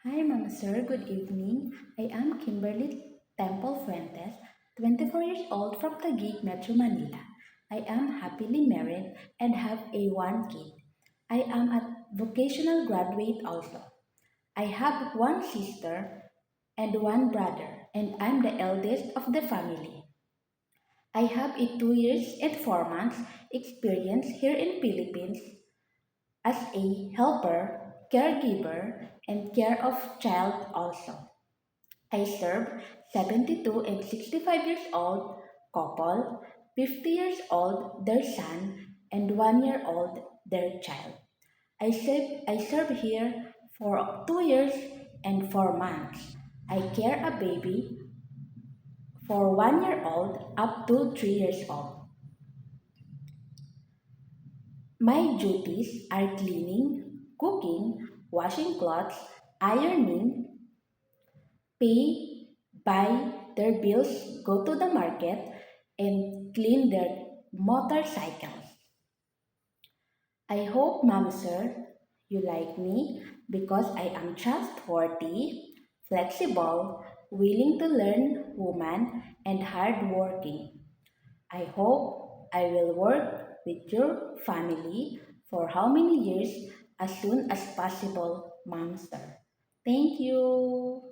Hi, Mama Sir. Good evening. I am Kimberly Temple Fuentes, 24 years old from Taguig, Metro Manila. I am happily married and have a one kid. I am a vocational graduate also. I have one sister and one brother, and I'm the eldest of the family. I have a 2 years and 4 months experience here in Philippines as a helper, caregiver, and care of child also. I serve 72 and 65 years old couple, 50 years old their son, and 1 year old their child. I serve here for 2 years and 4 months. I care a baby for 1 year old up to 3 years old. My duties are cleaning, cooking, washing clothes, ironing, pay, buy their bills, go to the market, and clean their motorcycles. I hope, Mom Sir, you like me because I am trustworthy, flexible, willing to learn woman, and hardworking. I hope I will work with your family for how many years as soon as possible, Mom Sir. Thank you.